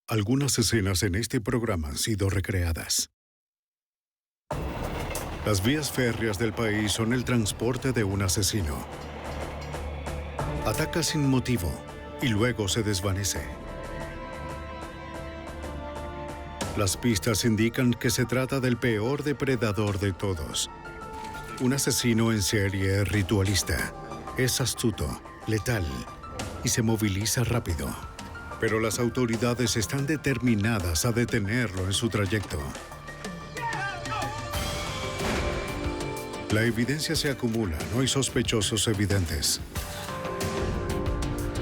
Algunas escenas en este programa han sido recreadas. Las vías férreas del país son el transporte de un asesino. Ataca sin motivo y luego se desvanece. Las pistas indican que se trata del peor depredador de todos. Un asesino en serie ritualista. Es astuto, letal y se moviliza rápido. Pero las autoridades están determinadas a detenerlo en su trayecto. La evidencia se acumula, no hay sospechosos evidentes.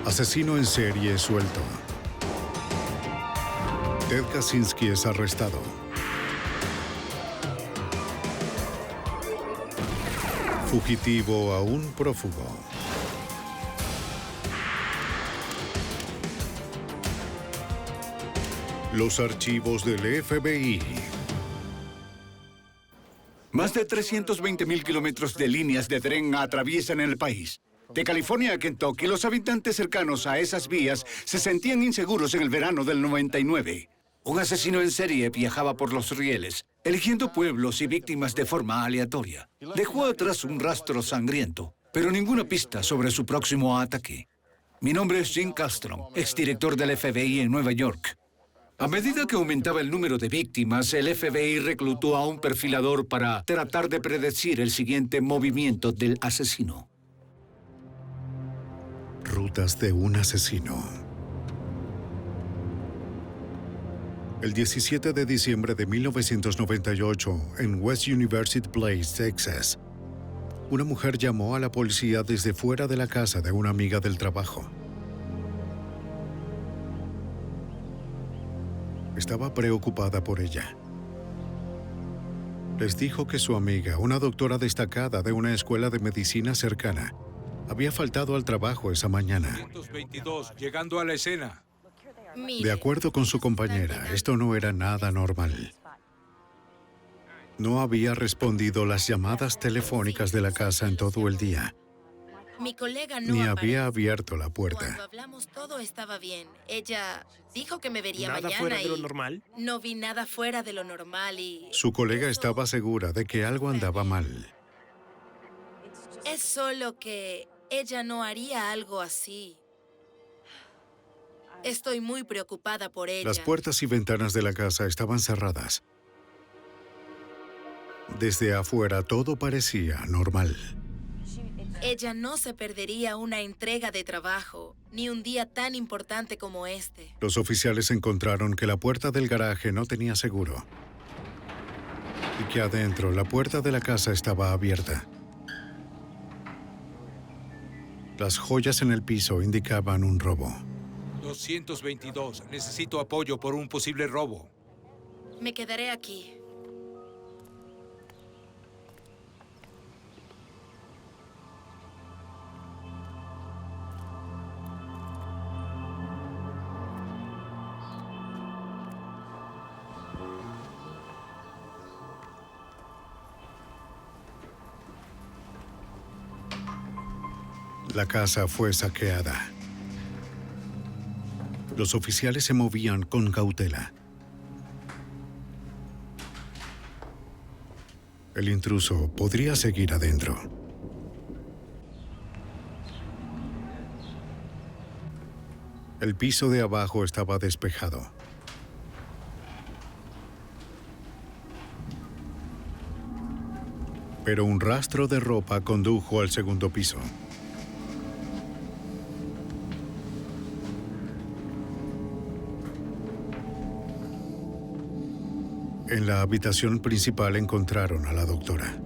Asesino en serie suelto. Ted Kaczynski es arrestado. Fugitivo aún prófugo. Los archivos del FBI. Más de 320.000 kilómetros de líneas de tren atraviesan el país. De California a Kentucky, los habitantes cercanos a esas vías se sentían inseguros en el verano del 99. Un asesino en serie viajaba por los rieles, eligiendo pueblos y víctimas de forma aleatoria. Dejó atrás un rastro sangriento, pero ninguna pista sobre su próximo ataque. Mi nombre es Jim Castron, exdirector del FBI en Nueva York. A medida que aumentaba el número de víctimas, el FBI reclutó a un perfilador para tratar de predecir el siguiente movimiento del asesino. Rutas de un asesino. El 17 de diciembre de 1998, en West University Place, Texas, una mujer llamó a la policía desde fuera de la casa de una amiga del trabajo. Estaba preocupada por ella. Les dijo que su amiga, una doctora destacada de una escuela de medicina cercana, había faltado al trabajo esa mañana. 222, llegando a la escena. De acuerdo con su compañera, esto no era nada normal. No había respondido las llamadas telefónicas de la casa en todo el día. Mi colega no Ni aparece. había abierto la Cuando puerta. hablamos todo estaba bien. Ella dijo que me vería ¿Nada mañana fuera de lo y normal? no vi nada fuera de lo normal y... Su colega eso estaba segura de que algo andaba mal. Es solo que ella no haría algo así. Estoy muy preocupada por ella. Las puertas y ventanas de la casa estaban cerradas. Desde afuera todo parecía normal. Ella no se perdería una entrega de trabajo, ni un día tan importante como este. Los oficiales encontraron que la puerta del garaje no tenía seguro y que adentro la puerta de la casa estaba abierta. Las joyas en el piso indicaban un robo. 222, necesito apoyo por un posible robo. Me quedaré aquí. La casa fue saqueada. Los oficiales se movían con cautela. El intruso podría seguir adentro. El piso de abajo estaba despejado. Pero un rastro de ropa condujo al segundo piso. En la habitación principal encontraron a la doctora.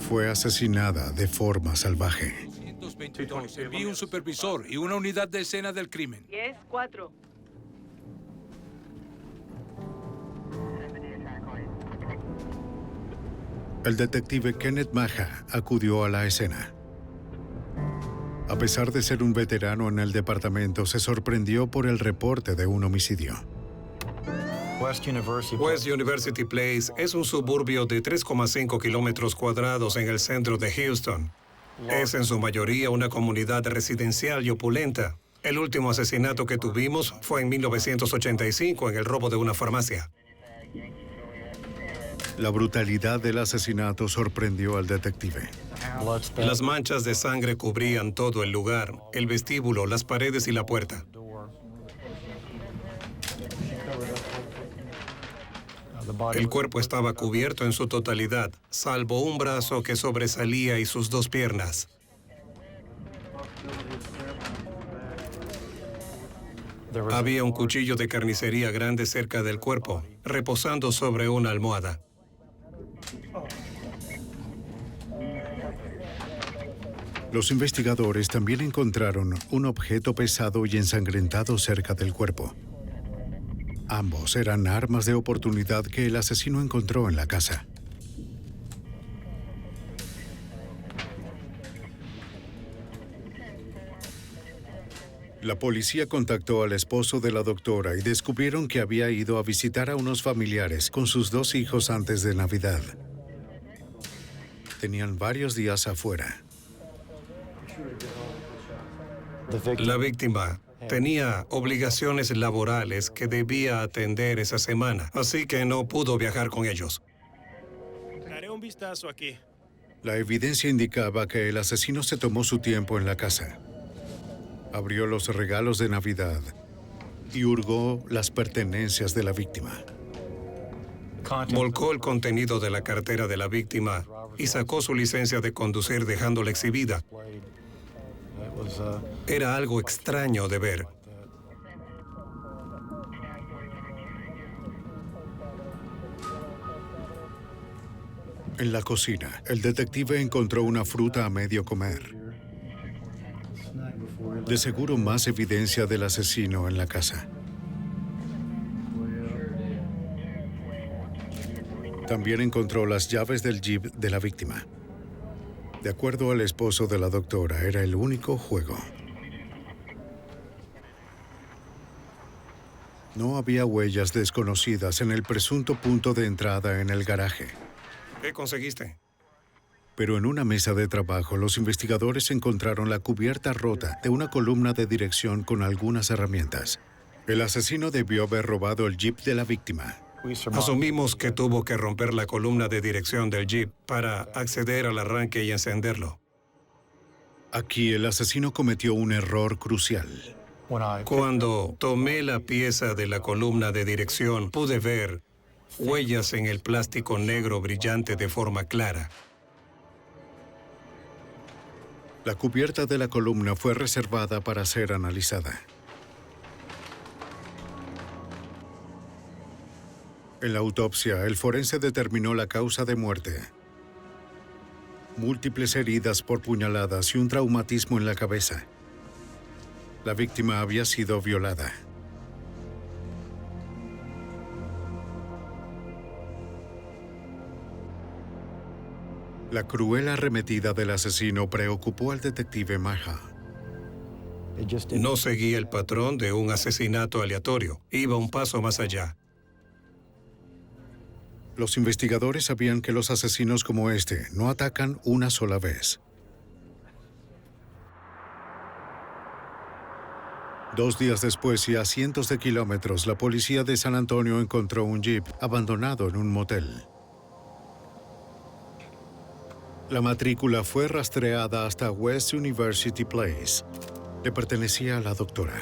Fue asesinada de forma salvaje. 222, envíe un supervisor y una unidad de escena del crimen. 10-4. El detective Kenneth Maja acudió a la escena. A pesar de ser un veterano en el departamento, se sorprendió por el reporte de un homicidio. West University Place es un suburbio de 3,5 kilómetros cuadrados en el centro de Houston. Es en su mayoría una comunidad residencial y opulenta. El último asesinato que tuvimos fue en 1985 en el robo de una farmacia. La brutalidad del asesinato sorprendió al detective. Las manchas de sangre cubrían todo el lugar, el vestíbulo, las paredes y la puerta. El cuerpo estaba cubierto en su totalidad, salvo un brazo que sobresalía y sus dos piernas. Había un cuchillo de carnicería grande cerca del cuerpo, reposando sobre una almohada. Los investigadores también encontraron un objeto pesado y ensangrentado cerca del cuerpo. Ambos eran armas de oportunidad que el asesino encontró en la casa. La policía contactó al esposo de la doctora y descubrieron que había ido a visitar a unos familiares con sus 2 hijos antes de Navidad. Tenían varios días afuera. La víctima tenía obligaciones laborales que debía atender esa semana, así que no pudo viajar con ellos. Haré un vistazo aquí. La evidencia indicaba que el asesino se tomó su tiempo en la casa. Abrió los regalos de Navidad y hurgó las pertenencias de la víctima. Volcó el contenido de la cartera de la víctima y sacó su licencia de conducir dejándola exhibida. Era algo extraño de ver. En la cocina, el detective encontró una fruta a medio comer. De seguro más evidencia del asesino en la casa. También encontró las llaves del Jeep de la víctima. De acuerdo al esposo de la doctora, era el único juego. No había huellas desconocidas en el presunto punto de entrada en el garaje. ¿Qué conseguiste? Pero en una mesa de trabajo, los investigadores encontraron la cubierta rota de una columna de dirección con algunas herramientas. El asesino debió haber robado el Jeep de la víctima. Asumimos que tuvo que romper la columna de dirección del Jeep para acceder al arranque y encenderlo. Aquí el asesino cometió un error crucial. Cuando tomé la pieza de la columna de dirección, pude ver huellas en el plástico negro brillante de forma clara. La cubierta de la columna fue reservada para ser analizada. En la autopsia, el forense determinó la causa de muerte. Múltiples heridas por puñaladas y un traumatismo en la cabeza. La víctima había sido violada. La cruel arremetida del asesino preocupó al detective Maja. No seguía el patrón de un asesinato aleatorio. Iba un paso más allá. Los investigadores sabían que los asesinos como este no atacan una sola vez. 2 días después y a cientos de kilómetros, la policía de San Antonio encontró un jeep abandonado en un motel. La matrícula fue rastreada hasta West University Place. Le pertenecía a la doctora.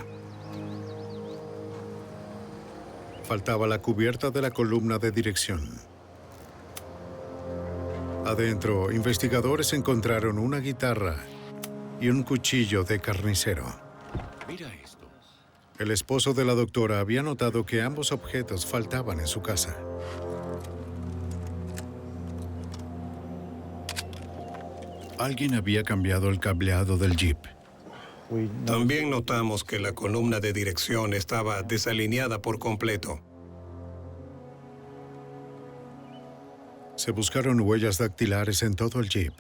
Faltaba la cubierta de la columna de dirección. Adentro, investigadores encontraron una guitarra y un cuchillo de carnicero. Mira esto. El esposo de la doctora había notado que ambos objetos faltaban en su casa. Alguien había cambiado el cableado del Jeep. También notamos que la columna de dirección estaba desalineada por completo. Se buscaron huellas dactilares en todo el Jeep,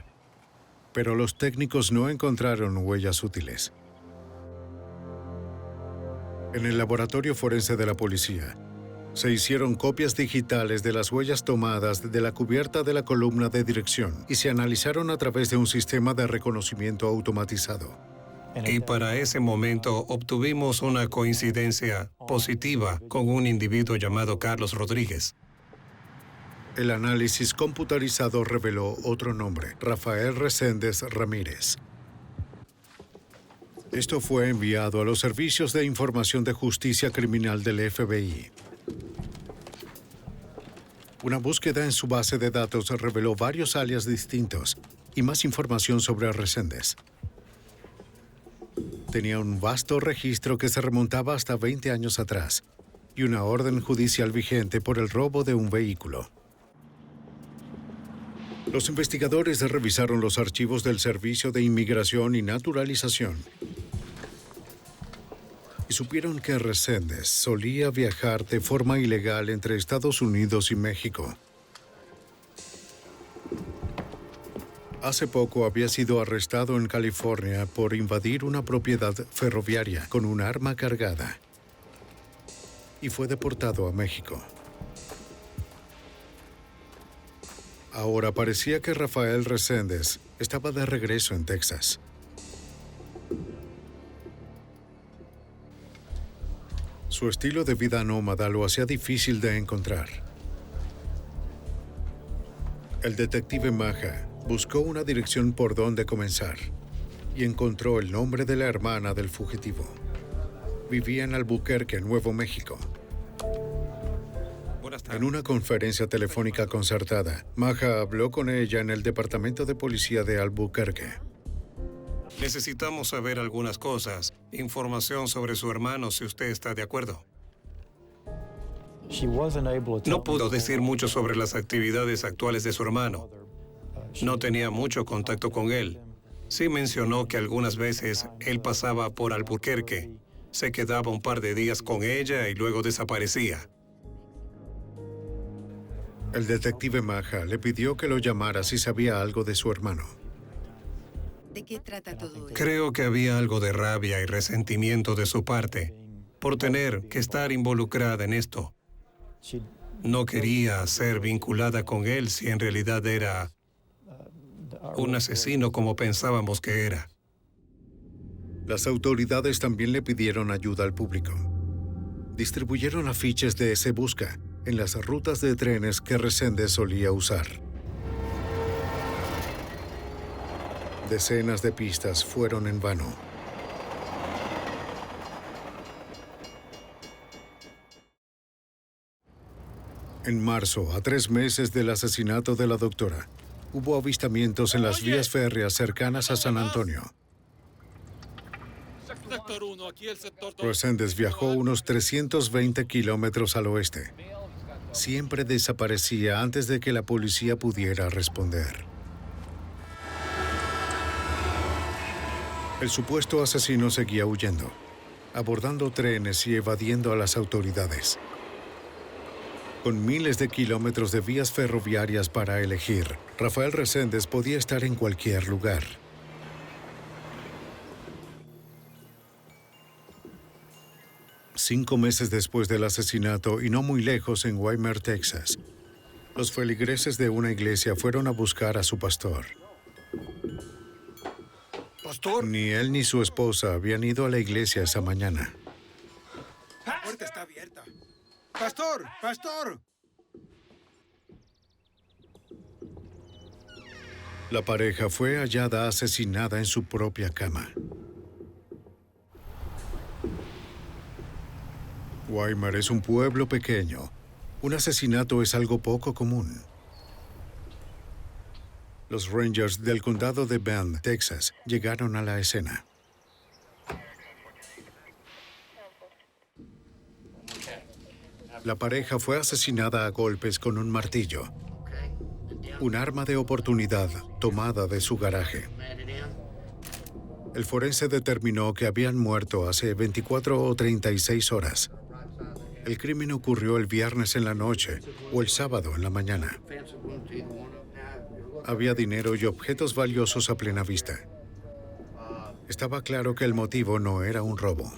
pero los técnicos no encontraron huellas útiles. En el laboratorio forense de la policía, Se hicieron copias digitales de las huellas tomadas de la cubierta de la columna de dirección y se analizaron a través de un sistema de reconocimiento automatizado. Y para ese momento obtuvimos una coincidencia positiva con un individuo llamado Carlos Rodríguez. El análisis computarizado reveló otro nombre, Rafael Reséndez Ramírez. Esto fue enviado a los servicios de información de justicia criminal del FBI. Una búsqueda en su base de datos reveló varios alias distintos y más información sobre Reséndez. Tenía un vasto registro que se remontaba hasta 20 años atrás y una orden judicial vigente por el robo de un vehículo. Los investigadores revisaron los archivos del Servicio de Inmigración y Naturalización y supieron que Reséndez solía viajar de forma ilegal entre Estados Unidos y México. Hace poco había sido arrestado en California por invadir una propiedad ferroviaria con un arma cargada y fue deportado a México. Ahora parecía que Rafael Reséndez estaba de regreso en Texas. Su estilo de vida nómada lo hacía difícil de encontrar. El detective Maja buscó una dirección por donde comenzar y encontró el nombre de la hermana del fugitivo. Vivía en Albuquerque, Nuevo México. En una conferencia telefónica concertada, Maja habló con ella en el Departamento de Policía de Albuquerque. Necesitamos saber algunas cosas, información sobre su hermano, si usted está de acuerdo. No pudo decir mucho sobre las actividades actuales de su hermano. No tenía mucho contacto con él. Sí mencionó que algunas veces él pasaba por Albuquerque, se quedaba un par de días con ella y luego desaparecía. El detective Maja le pidió que lo llamara si sabía algo de su hermano. ¿De qué trata todo esto? Creo que había algo de rabia y resentimiento de su parte por tener que estar involucrada en esto. No quería ser vinculada con él si en realidad era un asesino como pensábamos que era. Las autoridades también le pidieron ayuda al público. Distribuyeron afiches de Se Busca en las rutas de trenes que Reséndez solía usar. Decenas de pistas fueron en vano. En marzo, a 3 meses del asesinato de la doctora, hubo avistamientos en las vías férreas cercanas a San Antonio. Reséndez viajó unos 320 kilómetros al oeste. Siempre desaparecía antes de que la policía pudiera responder. El supuesto asesino seguía huyendo, abordando trenes y evadiendo a las autoridades. Con miles de kilómetros de vías ferroviarias para elegir, Rafael Reséndez podía estar en cualquier lugar. Cinco meses después del asesinato y no muy lejos en Weimar, Texas, los feligreses de una iglesia fueron a buscar a su pastor. ¿Pastor? Ni él ni su esposa habían ido a la iglesia esa mañana. La puerta está abierta. ¡Pastor! ¡Pastor! La pareja fue hallada asesinada en su propia cama. Weimar es un pueblo pequeño. Un asesinato es algo poco común. Los Rangers del condado de Bend, Texas, llegaron a la escena. La pareja fue asesinada a golpes con un martillo, un arma de oportunidad tomada de su garaje. El forense determinó que habían muerto hace 24 o 36 horas. El crimen ocurrió el viernes en la noche o el sábado en la mañana. Había dinero y objetos valiosos a plena vista. Estaba claro que el motivo no era un robo.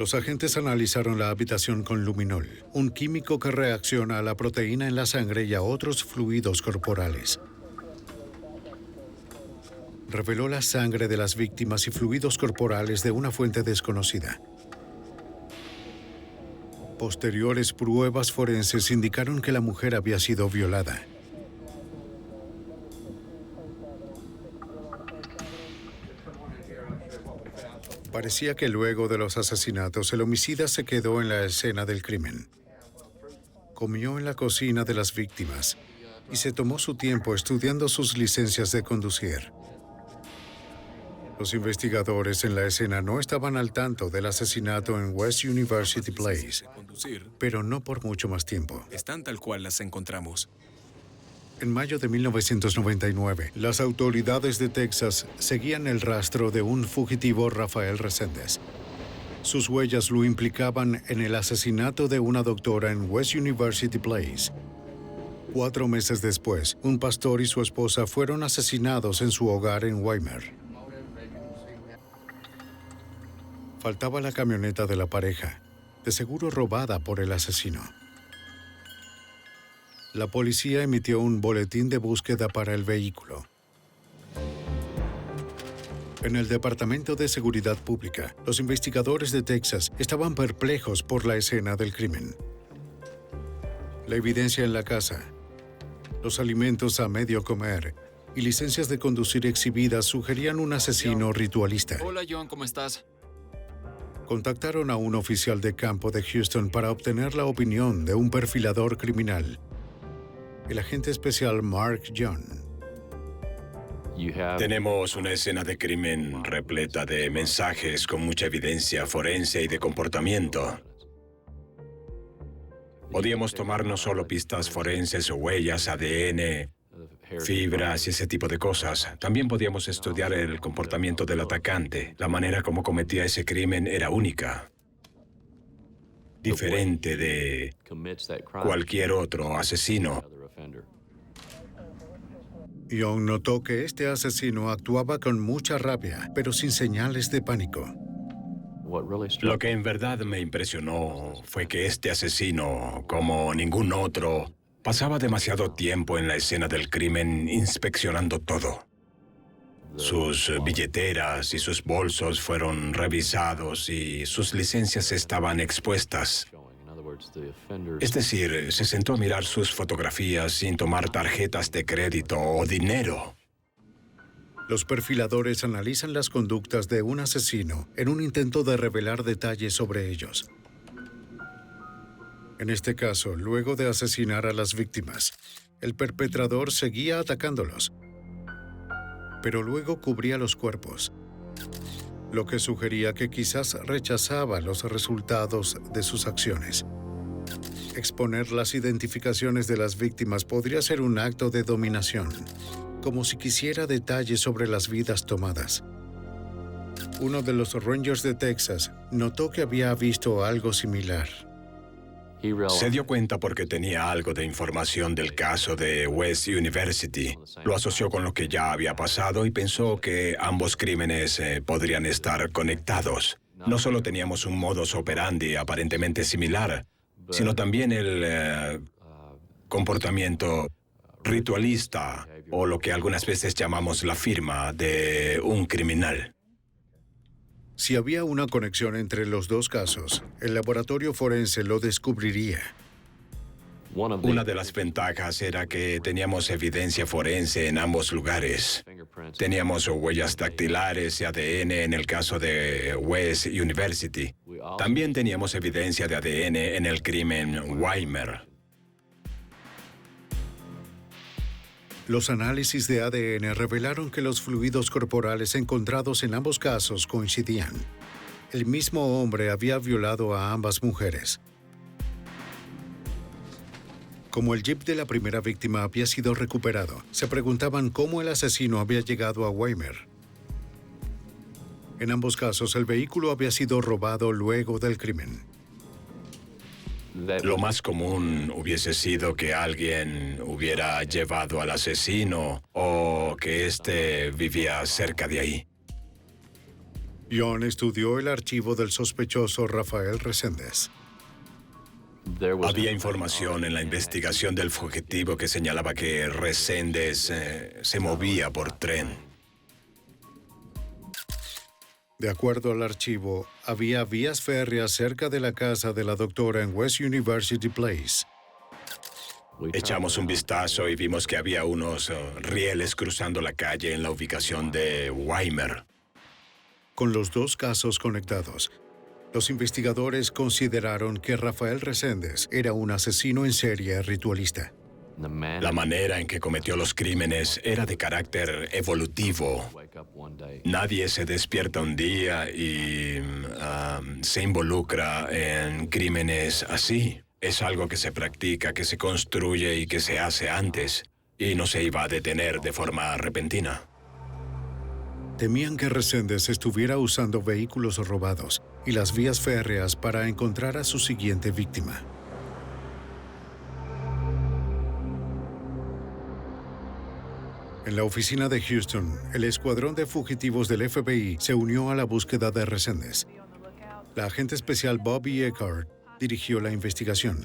Los agentes analizaron la habitación con luminol, un químico que reacciona a la proteína en la sangre y a otros fluidos corporales. Reveló la sangre de las víctimas y fluidos corporales de una fuente desconocida. Posteriores pruebas forenses indicaron que la mujer había sido violada. Parecía que luego de los asesinatos, el homicida se quedó en la escena del crimen. Comió en la cocina de las víctimas y se tomó su tiempo estudiando sus licencias de conducir. Los investigadores en la escena no estaban al tanto del asesinato en West University Place, pero no por mucho más tiempo. Están tal cual las encontramos. En mayo de 1999, las autoridades de Texas seguían el rastro de un fugitivo, Rafael Reséndez. Sus huellas lo implicaban en el asesinato de una doctora en West University Place. 4 meses después, un pastor y su esposa fueron asesinados en su hogar en Weimar. Faltaba la camioneta de la pareja, de seguro robada por el asesino. La policía emitió un boletín de búsqueda para el vehículo. En el Departamento de Seguridad Pública, los investigadores de Texas estaban perplejos por la escena del crimen. La evidencia en la casa, los alimentos a medio comer y licencias de conducir exhibidas sugerían un asesino ritualista. Hola, John, ¿cómo estás? Contactaron a un oficial de campo de Houston para obtener la opinión de un perfilador criminal, el agente especial Mark John. Tenemos una escena de crimen repleta de mensajes con mucha evidencia forense y de comportamiento. Podíamos tomar no solo pistas forenses o huellas, ADN, fibras y ese tipo de cosas. También podíamos estudiar el comportamiento del atacante. La manera como cometía ese crimen era única, diferente de cualquier otro asesino. Young notó que este asesino actuaba con mucha rabia, pero sin señales de pánico. Lo que en verdad me impresionó fue que este asesino, como ningún otro, pasaba demasiado tiempo en la escena del crimen inspeccionando todo. Sus billeteras y sus bolsos fueron revisados y sus licencias estaban expuestas. Es decir, se sentó a mirar sus fotografías sin tomar tarjetas de crédito o dinero. Los perfiladores analizan las conductas de un asesino en un intento de revelar detalles sobre ellos. En este caso, luego de asesinar a las víctimas, el perpetrador seguía atacándolos, pero luego cubría los cuerpos, lo que sugería que quizás rechazaba los resultados de sus acciones. Exponer las identificaciones de las víctimas podría ser un acto de dominación, como si quisiera detalles sobre las vidas tomadas. Uno de los Rangers de Texas notó que había visto algo similar. Se dio cuenta porque tenía algo de información del caso de West University. Lo asoció con lo que ya había pasado y pensó que ambos crímenes podrían estar conectados. No solo teníamos un modus operandi aparentemente similar, sino también el comportamiento ritualista, o lo que algunas veces llamamos la firma de un criminal. Si había una conexión entre los dos casos, el laboratorio forense lo descubriría. Una de las ventajas era que teníamos evidencia forense en ambos lugares. Teníamos huellas dactilares y ADN en el caso de West University. También teníamos evidencia de ADN en el crimen Weimar. Los análisis de ADN revelaron que los fluidos corporales encontrados en ambos casos coincidían. El mismo hombre había violado a ambas mujeres. Como el jeep de la primera víctima había sido recuperado, se preguntaban cómo el asesino había llegado a Weimar. En ambos casos, el vehículo había sido robado luego del crimen. Lo más común hubiese sido que alguien hubiera llevado al asesino o que éste vivía cerca de ahí. John estudió el archivo del sospechoso Rafael Reséndez. Había información en la investigación del fugitivo que señalaba que Reséndez se movía por tren. De acuerdo al archivo, había vías férreas cerca de la casa de la doctora en West University Place. Echamos un vistazo y vimos que había unos rieles cruzando la calle en la ubicación de Weimar. Con los dos casos conectados, los investigadores consideraron que Rafael Reséndez era un asesino en serie ritualista. La manera en que cometió los crímenes era de carácter evolutivo. Nadie se despierta un día y se involucra en crímenes así. Es algo que se practica, que se construye y que se hace antes, y no se iba a detener de forma repentina. Temían que Reséndez estuviera usando vehículos robados y las vías férreas para encontrar a su siguiente víctima. En la oficina de Houston, el escuadrón de fugitivos del FBI se unió a la búsqueda de Reséndez. La agente especial Bobby Eckhart dirigió la investigación.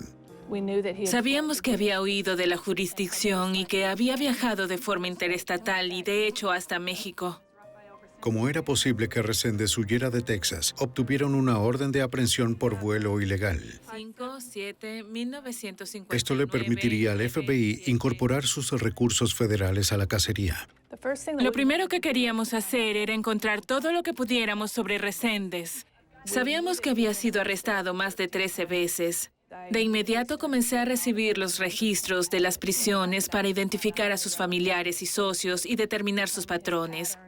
Sabíamos que había huido de la jurisdicción y que había viajado de forma interestatal y de hecho hasta México. Como era posible que Reséndez huyera de Texas, obtuvieron una orden de aprehensión por vuelo ilegal. 5-7-1959. Esto le permitiría al FBI incorporar sus recursos federales a la cacería. Lo primero que queríamos hacer era encontrar todo lo que pudiéramos sobre Reséndez. Sabíamos que había sido arrestado más de 13 veces. De inmediato comencé a recibir los registros de las prisiones para identificar a sus familiares y socios y determinar sus patrones.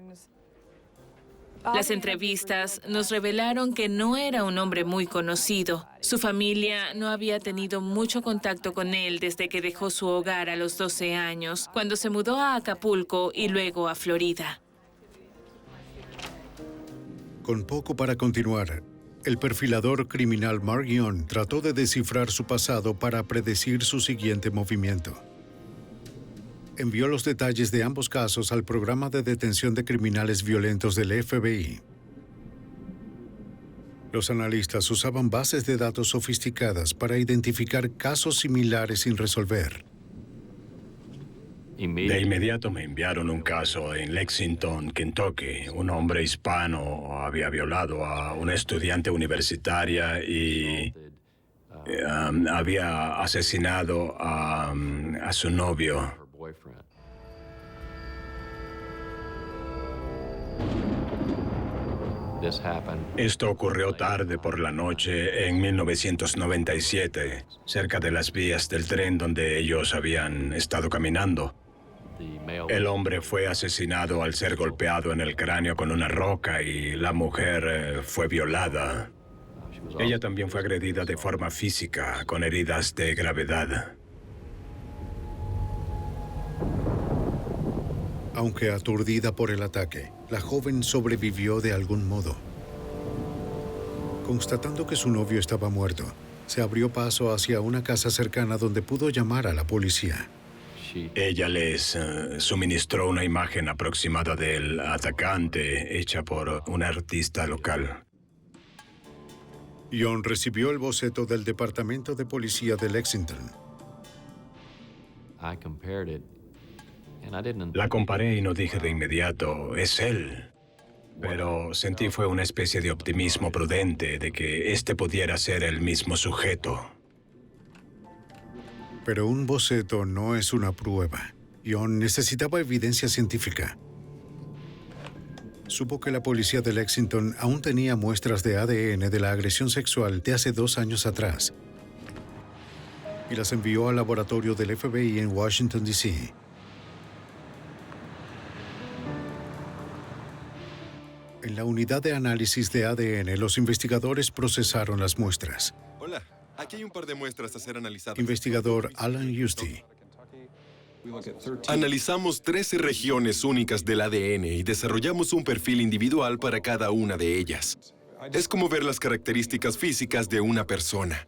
Las entrevistas nos revelaron que no era un hombre muy conocido. Su familia no había tenido mucho contacto con él desde que dejó su hogar a los 12 años, cuando se mudó a Acapulco y luego a Florida. Con poco para continuar, el perfilador criminal Mark Young trató de descifrar su pasado para predecir su siguiente movimiento. Envió los detalles de ambos casos al programa de detención de criminales violentos del FBI. Los analistas usaban bases de datos sofisticadas para identificar casos similares sin resolver. De inmediato me enviaron un caso en Lexington, Kentucky. Un hombre hispano había violado a una estudiante universitaria y había asesinado a su novio. Esto ocurrió tarde por la noche en 1997, cerca de las vías del tren donde ellos habían estado caminando. El hombre fue asesinado al ser golpeado en el cráneo con una roca y la mujer fue violada. Ella también fue agredida de forma física, con heridas de gravedad. Aunque aturdida por el ataque, la joven sobrevivió de algún modo. Constatando que su novio estaba muerto, se abrió paso hacia una casa cercana donde pudo llamar a la policía. Ella les suministró una imagen aproximada del atacante hecha por un artista local. John recibió el boceto del Departamento de Policía de Lexington. La comparé y no dije de inmediato, es él. Pero sentí fue una especie de optimismo prudente de que este pudiera ser el mismo sujeto. Pero un boceto no es una prueba. John necesitaba evidencia científica. Supo que la policía de Lexington aún tenía muestras de ADN de la agresión sexual de hace 2 años atrás y las envió al laboratorio del FBI en Washington, D.C. En la unidad de análisis de ADN, los investigadores procesaron las muestras. Hola, aquí hay un par de muestras a ser analizadas. Investigador Alan Husty. Analizamos 13 regiones únicas del ADN y desarrollamos un perfil individual para cada una de ellas. Es como ver las características físicas de una persona.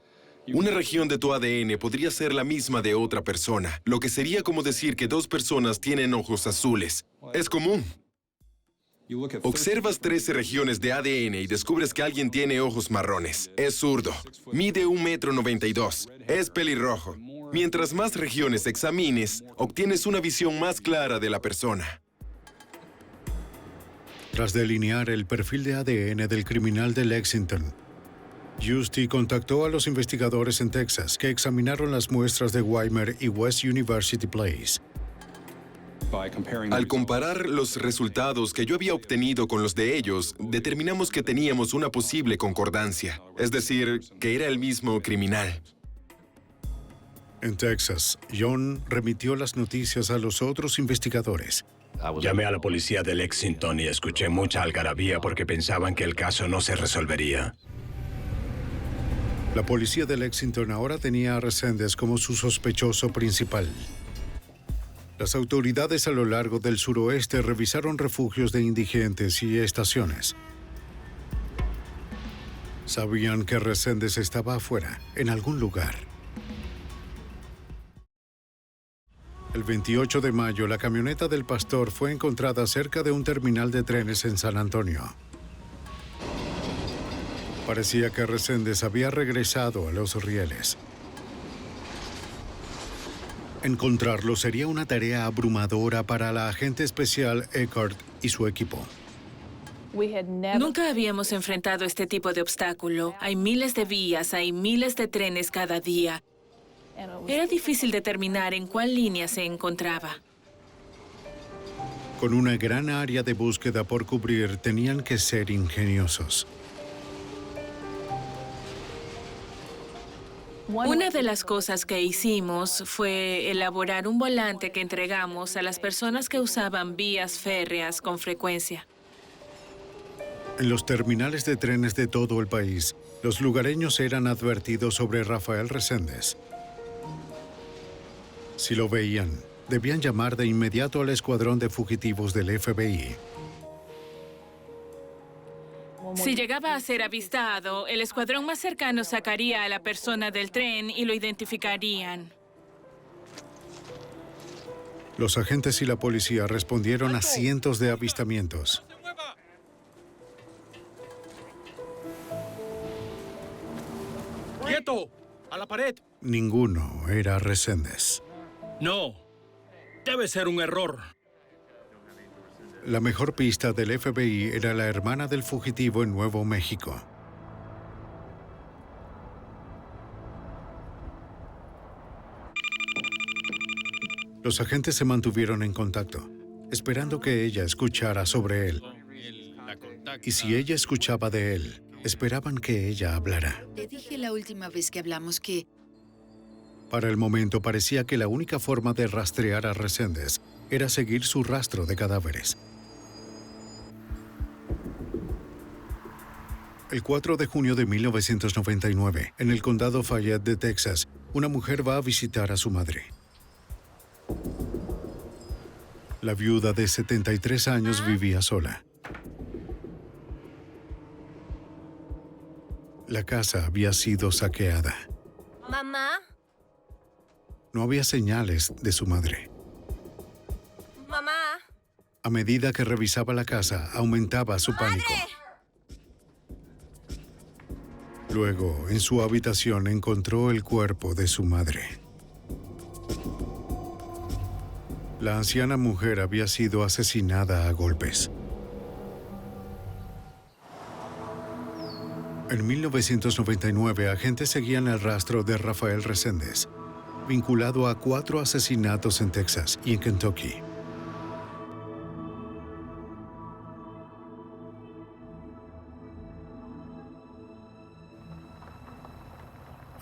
Una región de tu ADN podría ser la misma de otra persona, lo que sería como decir que 2 personas tienen ojos azules. Es común. Observas 13 regiones de ADN y descubres que alguien tiene ojos marrones. Es zurdo. Mide 1,92 m. Es pelirrojo. Mientras más regiones examines, obtienes una visión más clara de la persona. Tras delinear el perfil de ADN del criminal de Lexington, Giusti contactó a los investigadores en Texas que examinaron las muestras de Weimar y West University Place. Al comparar los resultados que yo había obtenido con los de ellos, determinamos que teníamos una posible concordancia, es decir, que era el mismo criminal. En Texas, John remitió las noticias a los otros investigadores. Llamé a la policía de Lexington y escuché mucha algarabía porque pensaban que el caso no se resolvería. La policía de Lexington ahora tenía a Reséndez como su sospechoso principal. Las autoridades a lo largo del suroeste revisaron refugios de indigentes y estaciones. Sabían que Reséndez estaba afuera, en algún lugar. El 28 de mayo, la camioneta del pastor fue encontrada cerca de un terminal de trenes en San Antonio. Parecía que Reséndez había regresado a los rieles. Encontrarlo sería una tarea abrumadora para la agente especial Eckhart y su equipo. Nunca habíamos enfrentado este tipo de obstáculo. Hay miles de vías, hay miles de trenes cada día. Era difícil determinar en cuál línea se encontraba. Con una gran área de búsqueda por cubrir, tenían que ser ingeniosos. Una de las cosas que hicimos fue elaborar un volante que entregamos a las personas que usaban vías férreas con frecuencia. En los terminales de trenes de todo el país, los lugareños eran advertidos sobre Rafael Reséndez. Si lo veían, debían llamar de inmediato al escuadrón de fugitivos del FBI. Si llegaba a ser avistado, el escuadrón más cercano sacaría a la persona del tren y lo identificarían. Los agentes y la policía respondieron a cientos de avistamientos. ¡Quieto! ¡A la pared! Ninguno era Reséndez. No. Debe ser un error. La mejor pista del FBI era la hermana del fugitivo en Nuevo México. Los agentes se mantuvieron en contacto, esperando que ella escuchara sobre él. Y si ella escuchaba de él, esperaban que ella hablara. Le dije la última vez que hablamos que... Para el momento parecía que la única forma de rastrear a Reséndez era seguir su rastro de cadáveres. El 4 de junio de 1999, en el condado Fayette de Texas, una mujer va a visitar a su madre. La viuda de 73 años vivía sola. La casa había sido saqueada. ¿Mamá? No había señales de su madre. ¿Mamá? A medida que revisaba la casa, aumentaba su pánico. Luego, en su habitación, encontró el cuerpo de su madre. La anciana mujer había sido asesinada a golpes. En 1999, agentes seguían el rastro de Rafael Reséndez, vinculado a 4 asesinatos en Texas y en Kentucky.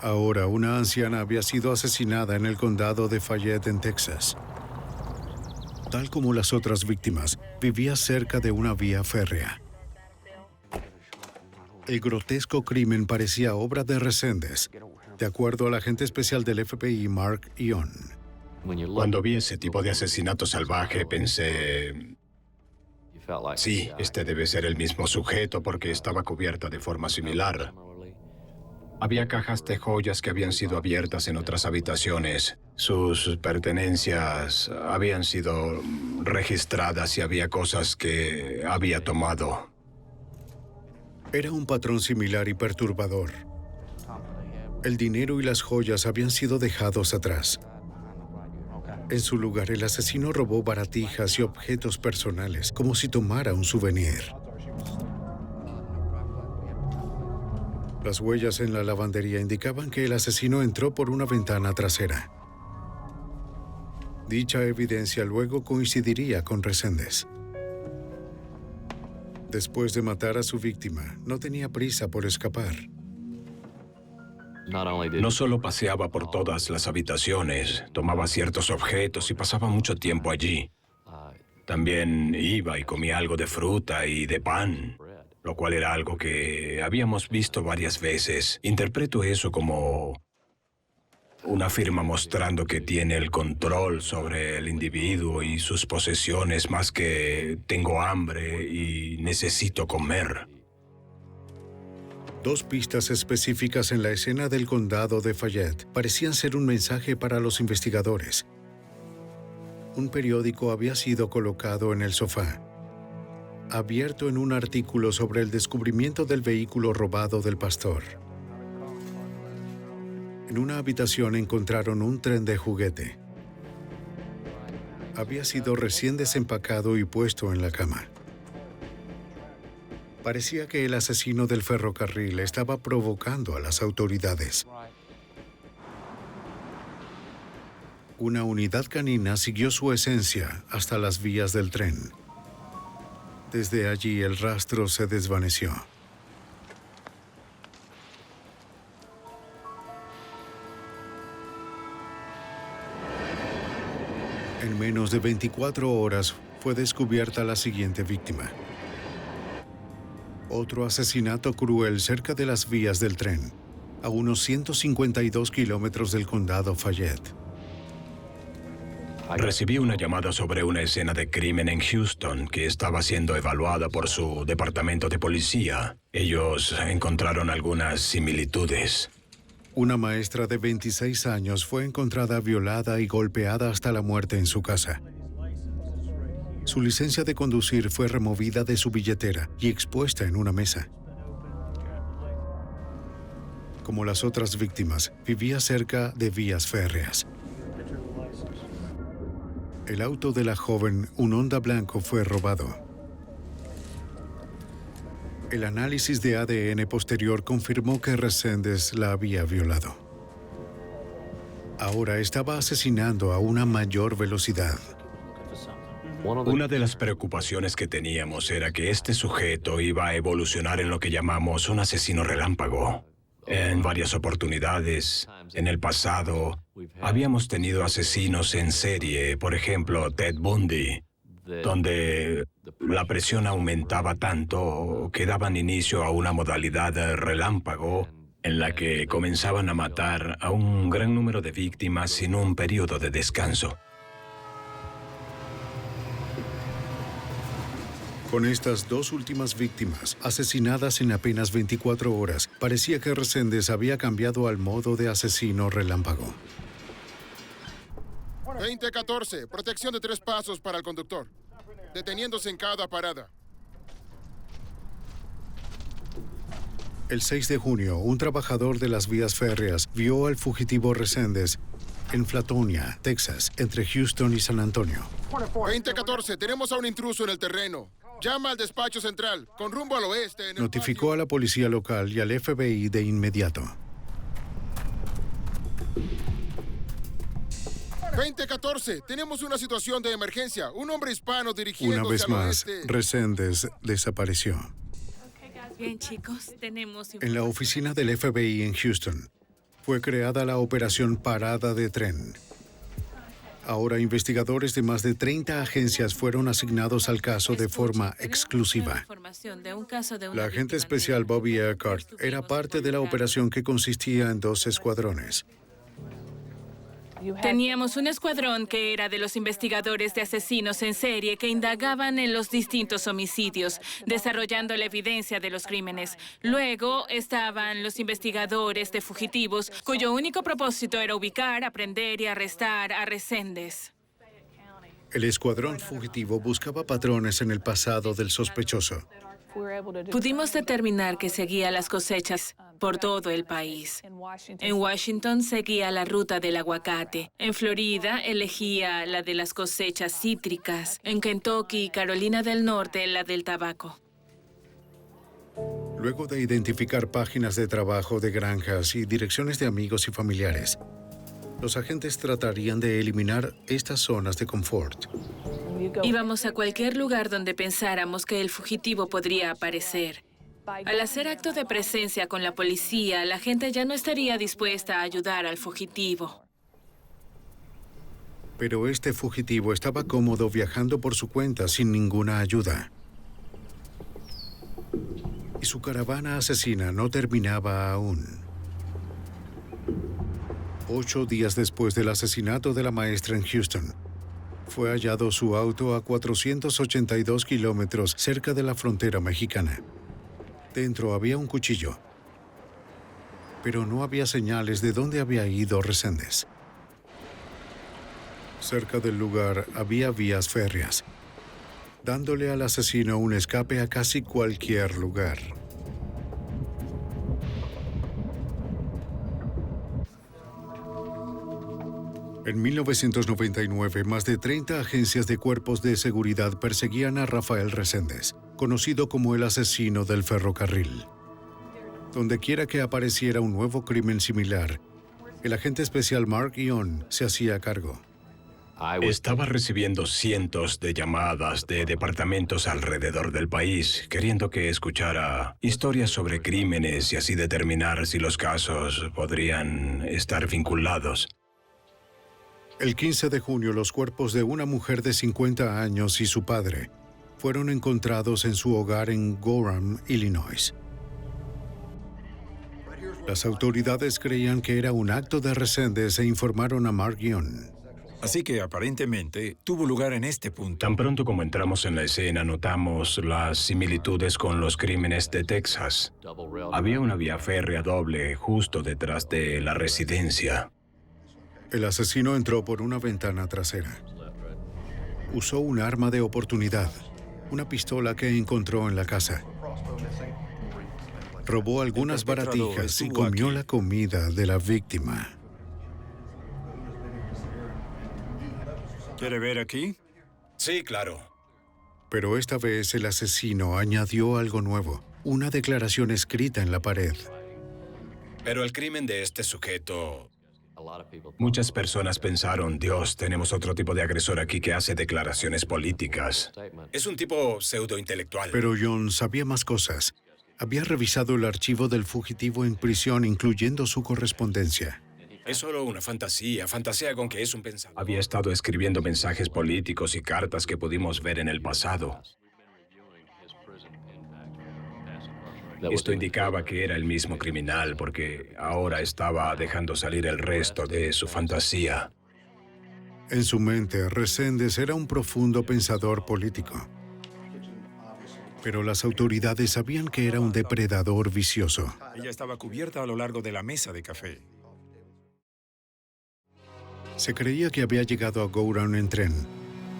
Ahora, una anciana había sido asesinada en el condado de Fayette, en Texas. Tal como las otras víctimas, vivía cerca de una vía férrea. El grotesco crimen parecía obra de Reséndez, de acuerdo al agente especial del FBI, Mark Ion. Cuando vi ese tipo de asesinato salvaje, pensé... Sí, este debe ser el mismo sujeto porque estaba cubierta de forma similar. Había cajas de joyas que habían sido abiertas en otras habitaciones. Sus pertenencias habían sido registradas y había cosas que había tomado. Era un patrón similar y perturbador. El dinero y las joyas habían sido dejados atrás. En su lugar, el asesino robó baratijas y objetos personales, como si tomara un souvenir. Las huellas en la lavandería indicaban que el asesino entró por una ventana trasera. Dicha evidencia luego coincidiría con Reséndez. Después de matar a su víctima, no tenía prisa por escapar. No solo paseaba por todas las habitaciones, tomaba ciertos objetos y pasaba mucho tiempo allí. También iba y comía algo de fruta y de pan, lo cual era algo que habíamos visto varias veces. Interpreto eso como una firma mostrando que tiene el control sobre el individuo y sus posesiones más que tengo hambre y necesito comer. Dos pistas específicas en la escena del condado de Fayette parecían ser un mensaje para los investigadores. Un periódico había sido colocado en el sofá, abierto en un artículo sobre el descubrimiento del vehículo robado del pastor. En una habitación encontraron un tren de juguete. Había sido recién desempacado y puesto en la cama. Parecía que el asesino del ferrocarril estaba provocando a las autoridades. Una unidad canina siguió su esencia hasta las vías del tren. Desde allí el rastro se desvaneció. En menos de 24 horas fue descubierta la siguiente víctima. Otro asesinato cruel cerca de las vías del tren, a unos 152 kilómetros del condado Fayette. Recibí una llamada sobre una escena de crimen en Houston que estaba siendo evaluada por su departamento de policía. Ellos encontraron algunas similitudes. Una maestra de 26 años fue encontrada violada y golpeada hasta la muerte en su casa. Su licencia de conducir fue removida de su billetera y expuesta en una mesa. Como las otras víctimas, vivía cerca de vías férreas. El auto de la joven, un Honda blanco, fue robado. El análisis de ADN posterior confirmó que Reséndez la había violado. Ahora estaba asesinando a una mayor velocidad. Una de las preocupaciones que teníamos era que este sujeto iba a evolucionar en lo que llamamos un asesino relámpago. En varias oportunidades, en el pasado, habíamos tenido asesinos en serie, por ejemplo, Ted Bundy, donde la presión aumentaba tanto que daban inicio a una modalidad relámpago en la que comenzaban a matar a un gran número de víctimas sin un periodo de descanso. Con estas dos últimas víctimas, asesinadas en apenas 24 horas, parecía que Reséndez había cambiado al modo de asesino relámpago. 2014, protección de 3 pasos para el conductor, deteniéndose en cada parada. El 6 de junio, un trabajador de las vías férreas vio al fugitivo Reséndez en Flatonia, Texas, entre Houston y San Antonio. 2014, tenemos a un intruso en el terreno. Llama al despacho central, con rumbo al oeste. Notificó a la policía local y al FBI de inmediato. 2014, tenemos una situación de emergencia. Un hombre hispano dirigiéndose Una vez al más, oeste. Reséndez desapareció. Bien, chicos, tenemos... En la oficina del FBI en Houston, fue creada la operación Parada de Tren. Ahora, investigadores de más de 30 agencias fueron asignados al caso de forma exclusiva. La agente especial Bobby Eckhart era parte de la operación que consistía en 2 escuadrones. Teníamos un escuadrón que era de los investigadores de asesinos en serie que indagaban en los distintos homicidios, desarrollando la evidencia de los crímenes. Luego estaban los investigadores de fugitivos, cuyo único propósito era ubicar, aprender y arrestar a Reséndez. El escuadrón fugitivo buscaba patrones en el pasado del sospechoso. Pudimos determinar que seguía las cosechas por todo el país. En Washington seguía la ruta del aguacate. En Florida elegía la de las cosechas cítricas. En Kentucky y Carolina del Norte la del tabaco. Luego de identificar páginas de trabajo de granjas y direcciones de amigos y familiares, los agentes tratarían de eliminar estas zonas de confort. Íbamos a cualquier lugar donde pensáramos que el fugitivo podría aparecer. Al hacer acto de presencia con la policía, la gente ya no estaría dispuesta a ayudar al fugitivo. Pero este fugitivo estaba cómodo viajando por su cuenta sin ninguna ayuda. Y su caravana asesina no terminaba aún. 8 días después del asesinato de la maestra en Houston, fue hallado su auto a 482 kilómetros cerca de la frontera mexicana. Dentro había un cuchillo, pero no había señales de dónde había ido Reséndez. Cerca del lugar había vías férreas, dándole al asesino un escape a casi cualquier lugar. En 1999, más de 30 agencias de cuerpos de seguridad perseguían a Rafael Reséndez, conocido como el asesino del ferrocarril. Donde quiera que apareciera un nuevo crimen similar, el agente especial Mark Ion se hacía cargo. Estaba recibiendo cientos de llamadas de departamentos alrededor del país, queriendo que escuchara historias sobre crímenes y así determinar si los casos podrían estar vinculados. El 15 de junio, los cuerpos de una mujer de 50 años y su padre fueron encontrados en su hogar en Gorham, Illinois. Las autoridades creían que era un acto de Reséndez e informaron a Mark Ion. Así que aparentemente tuvo lugar en este punto. Tan pronto como entramos en la escena, notamos las similitudes con los crímenes de Texas. Había una vía férrea doble justo detrás de la residencia. El asesino entró por una ventana trasera. Usó un arma de oportunidad, una pistola que encontró en la casa. Robó algunas baratijas y comió la comida de la víctima. ¿Quiere ver aquí? Sí, claro. Pero esta vez el asesino añadió algo nuevo, una declaración escrita en la pared. Pero el crimen de este sujeto... Muchas personas pensaron, Dios, tenemos otro tipo de agresor aquí que hace declaraciones políticas. Es un tipo pseudointelectual. Pero John sabía más cosas. Había revisado el archivo del fugitivo en prisión, incluyendo su correspondencia. Es solo una fantasía con que es un pensador. Había estado escribiendo mensajes políticos y cartas que pudimos ver en el pasado. Esto indicaba que era el mismo criminal porque ahora estaba dejando salir el resto de su fantasía. En su mente, Reséndez era un profundo pensador político. Pero las autoridades sabían que era un depredador vicioso. Ella estaba cubierta a lo largo de la mesa de café. Se creía que había llegado a Gorham en tren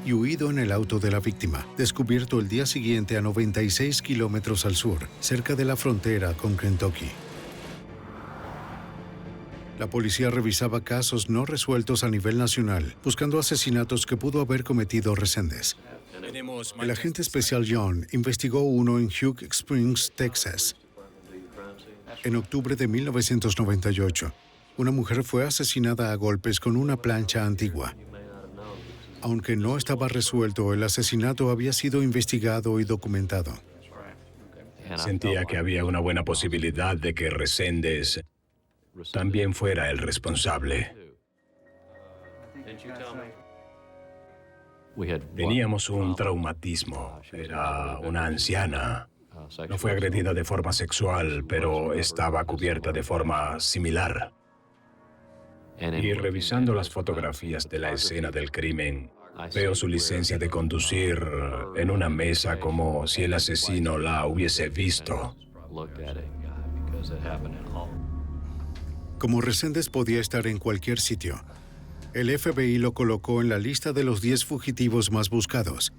y huido en el auto de la víctima, descubierto el día siguiente a 96 kilómetros al sur, cerca de la frontera con Kentucky. La policía revisaba casos no resueltos a nivel nacional, buscando asesinatos que pudo haber cometido Reséndez. El agente especial John investigó uno en Hugh Springs, Texas. En octubre de 1998, una mujer fue asesinada a golpes con una plancha antigua. Aunque no estaba resuelto, el asesinato había sido investigado y documentado. Sentía que había una buena posibilidad de que Reséndez también fuera el responsable. Teníamos un traumatismo. Era una anciana. No fue agredida de forma sexual, pero estaba cubierta de forma similar. Y revisando las fotografías de la escena del crimen, veo su licencia de conducir en una mesa como si el asesino la hubiese visto. Como Reséndez podía estar en cualquier sitio, el FBI lo colocó en la lista de los 10 fugitivos más buscados.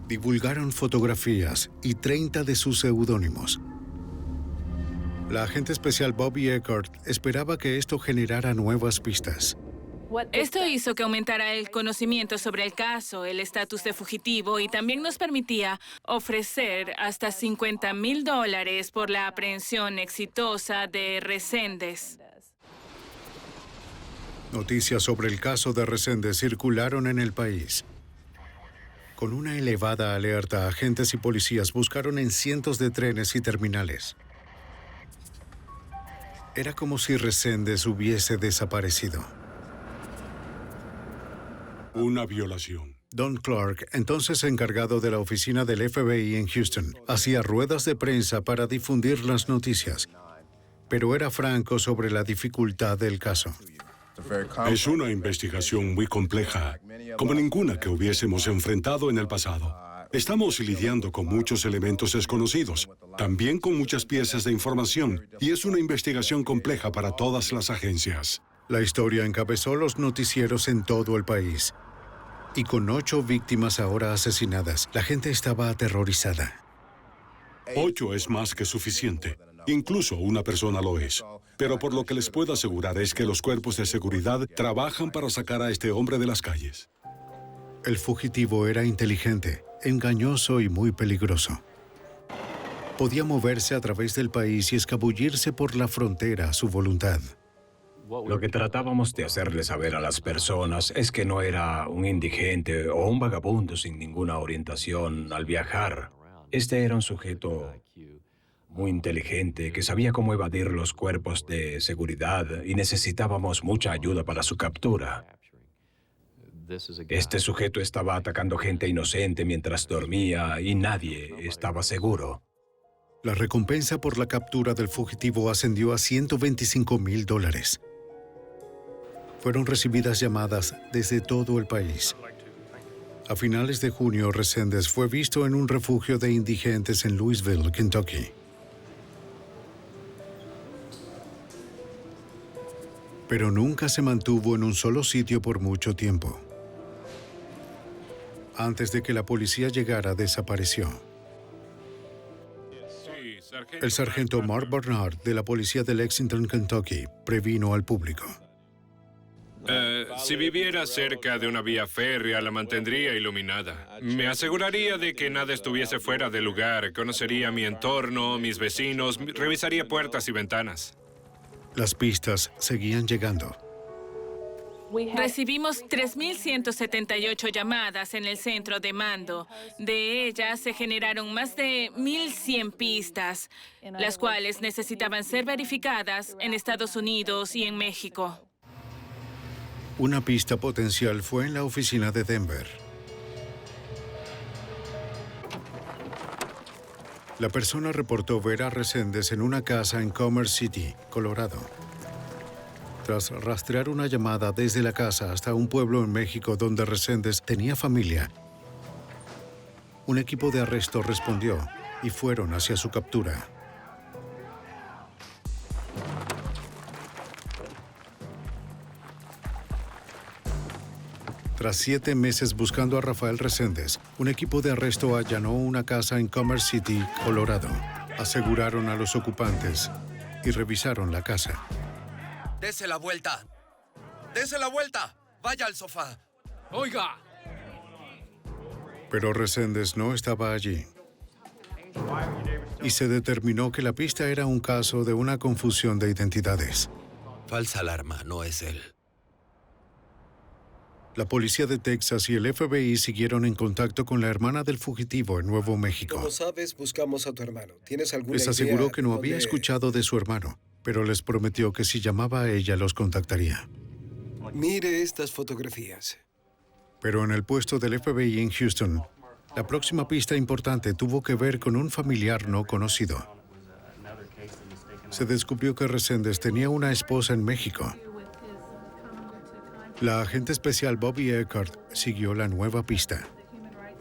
Divulgaron fotografías y 30 de sus seudónimos. La agente especial Bobby Eckert esperaba que esto generara nuevas pistas. Esto hizo que aumentara el conocimiento sobre el caso, el estatus de fugitivo y también nos permitía ofrecer hasta $50,000 por la aprehensión exitosa de Reséndez. Noticias sobre el caso de Reséndez circularon en el país. Con una elevada alerta, agentes y policías buscaron en cientos de trenes y terminales. Era como si Reséndez hubiese desaparecido. Una violación. Don Clark, entonces encargado de la oficina del FBI en Houston, hacía ruedas de prensa para difundir las noticias, pero era franco sobre la dificultad del caso. Es una investigación muy compleja, como ninguna que hubiésemos enfrentado en el pasado. Estamos lidiando con muchos elementos desconocidos, también con muchas piezas de información, y es una investigación compleja para todas las agencias. La historia encabezó los noticieros en todo el país. Y con 8 víctimas ahora asesinadas, la gente estaba aterrorizada. 8 es más que suficiente. Incluso una persona lo es. Pero por lo que les puedo asegurar es que los cuerpos de seguridad trabajan para sacar a este hombre de las calles. El fugitivo era inteligente, engañoso y muy peligroso. Podía moverse a través del país y escabullirse por la frontera a su voluntad. Lo que tratábamos de hacerle saber a las personas es que no era un indigente o un vagabundo sin ninguna orientación al viajar. Este era un sujeto muy inteligente que sabía cómo evadir los cuerpos de seguridad y necesitábamos mucha ayuda para su captura. Este sujeto estaba atacando gente inocente mientras dormía y nadie estaba seguro. La recompensa por la captura del fugitivo ascendió a $125,000. Fueron recibidas llamadas desde todo el país. A finales de junio, Reséndez fue visto en un refugio de indigentes en Louisville, Kentucky. Pero nunca se mantuvo en un solo sitio por mucho tiempo. Antes de que la policía llegara, desapareció. El sargento Mark Barnard, de la policía de Lexington, Kentucky, previno al público. Si viviera cerca de una vía férrea, la mantendría iluminada. Me aseguraría de que nada estuviese fuera de lugar. Conocería mi entorno, mis vecinos, revisaría puertas y ventanas. Las pistas seguían llegando. Recibimos 3.178 llamadas en el centro de mando. De ellas se generaron más de 1.100 pistas, las cuales necesitaban ser verificadas en Estados Unidos y en México. Una pista potencial fue en la oficina de Denver. La persona reportó ver a Reséndez en una casa en Commerce City, Colorado. Tras rastrear una llamada desde la casa hasta un pueblo en México donde Reséndez tenía familia, un equipo de arresto respondió y fueron hacia su captura. Tras 7 meses buscando a Rafael Reséndez, un equipo de arresto allanó una casa en Commerce City, Colorado. Aseguraron a los ocupantes y revisaron la casa. ¡Dese la vuelta! ¡Dese la vuelta! ¡Vaya al sofá! ¡Oiga! Pero Reséndez no estaba allí. Y se determinó que la pista era un caso de una confusión de identidades. Falsa alarma, no es él. La policía de Texas y el FBI siguieron en contacto con la hermana del fugitivo en Nuevo México. Como sabes, buscamos a tu hermano. ¿Tienes alguna Les idea aseguró que no de había dónde- escuchado de su hermano, pero les prometió que si llamaba a ella los contactaría. Mire estas fotografías. Pero en el puesto del FBI en Houston, la próxima pista importante tuvo que ver con un familiar no conocido. Se descubrió que Reséndez tenía una esposa en México La agente especial Bobby Eckhart siguió la nueva pista.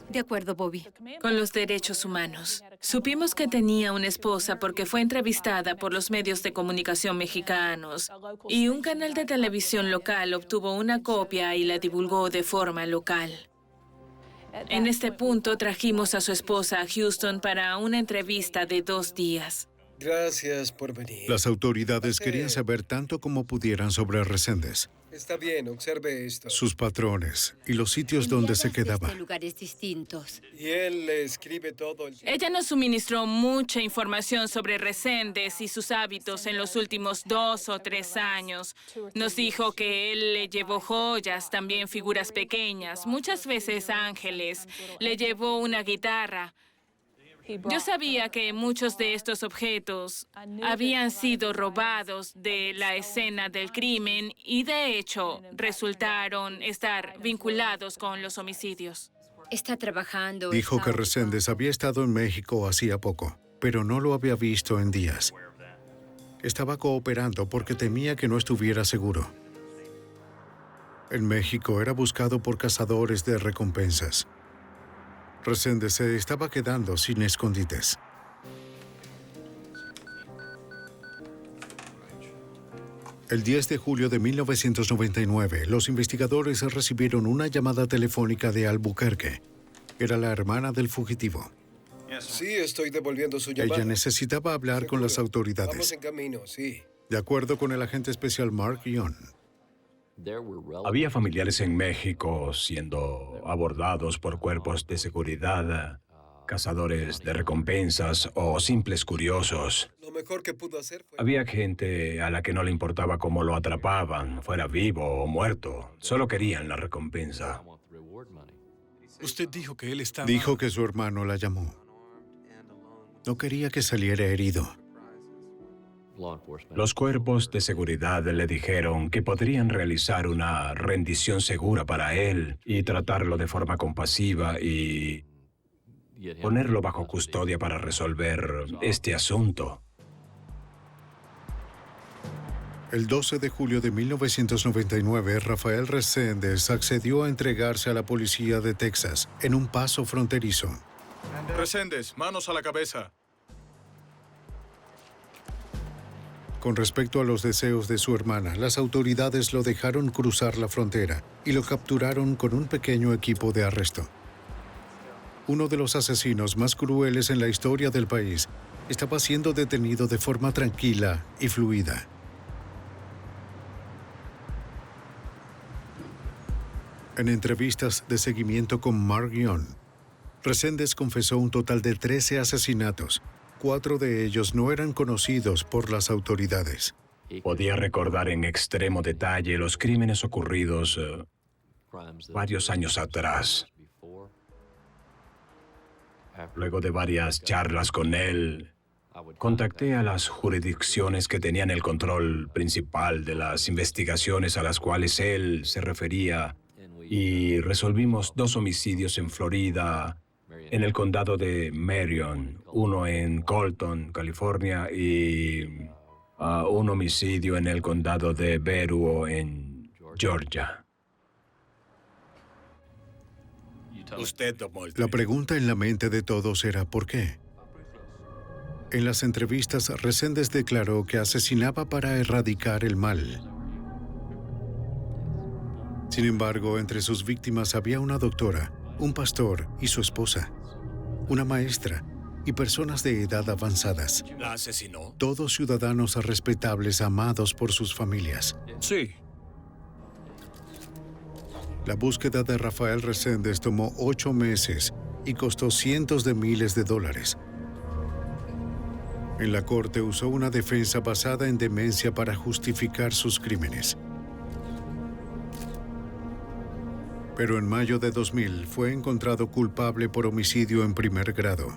De acuerdo, Bobby. Con los derechos humanos. Supimos que tenía una esposa porque fue entrevistada por los medios de comunicación mexicanos y un canal de televisión local obtuvo una copia y la divulgó de forma local. En este punto trajimos a su esposa a Houston para una entrevista de 2 días. Gracias por venir. Las autoridades querían saber tanto como pudieran sobre Reséndez, Está bien, observe esto. sus patrones y los sitios donde se quedaba. Lugares distintos. Y él le escribe todo el tiempo. Ella nos suministró mucha información sobre Reséndez y sus hábitos en los últimos 2 o 3 años. Nos dijo que él le llevó joyas, también figuras pequeñas, muchas veces ángeles. Le llevó una guitarra. Yo sabía que muchos de estos objetos habían sido robados de la escena del crimen y, de hecho, resultaron estar vinculados con los homicidios. Está trabajando. Dijo que Reséndez había estado en México hacía poco, pero no lo había visto en días. Estaba cooperando porque temía que no estuviera seguro. En México era buscado por cazadores de recompensas. Reséndez se estaba quedando sin escondites. El 10 de julio de 1999, los investigadores recibieron una llamada telefónica de Albuquerque. Era la hermana del fugitivo. Sí, estoy devolviendo su llamada. Ella necesitaba hablar con las autoridades. Vamos en camino, sí. De acuerdo con el agente especial Mark Young. Había familiares en México siendo abordados por cuerpos de seguridad, cazadores de recompensas o simples curiosos. Lo mejor que pudo hacer fue... Había gente a la que no le importaba cómo lo atrapaban, fuera vivo o muerto. Solo querían la recompensa. Usted dijo que él estaba... Dijo que su hermano la llamó. No quería que saliera herido. Los cuerpos de seguridad le dijeron que podrían realizar una rendición segura para él y tratarlo de forma compasiva y ponerlo bajo custodia para resolver este asunto. El 12 de julio de 1999, Rafael Reséndez accedió a entregarse a la policía de Texas en un paso fronterizo. Reséndez, manos a la cabeza. Con respecto a los deseos de su hermana, las autoridades lo dejaron cruzar la frontera y lo capturaron con un pequeño equipo de arresto. Uno de los asesinos más crueles en la historia del país estaba siendo detenido de forma tranquila y fluida. En entrevistas de seguimiento con Mark Young, Reséndez confesó un total de 13 asesinatos. 4 de ellos no eran conocidos por las autoridades. Podía recordar en extremo detalle los crímenes ocurridos varios años atrás. Luego de varias charlas con él, contacté a las jurisdicciones que tenían el control principal de las investigaciones a las cuales él se refería y resolvimos 2 homicidios en Florida, en el condado de Marion, uno en Colton, California, y un homicidio en el condado de Beruo, en Georgia. Usted tomó el... La pregunta en la mente de todos era ¿por qué? En las entrevistas, Reséndez declaró que asesinaba para erradicar el mal. Sin embargo, entre sus víctimas había una doctora, un pastor y su esposa, una maestra y personas de edad avanzadas. ¿La asesinó? Todos ciudadanos respetables amados por sus familias. Sí. La búsqueda de Rafael Reséndez tomó 8 meses y costó cientos de miles de dólares. En la corte usó una defensa basada en demencia para justificar sus crímenes. Pero en mayo de 2000 fue encontrado culpable por homicidio en primer grado.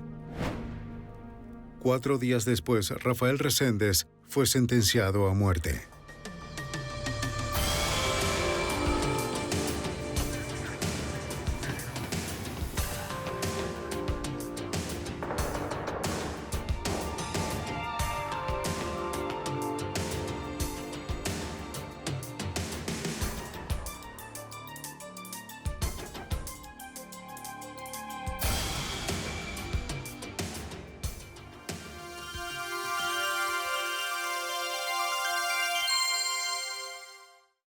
4 días después, Rafael Reséndez fue sentenciado a muerte.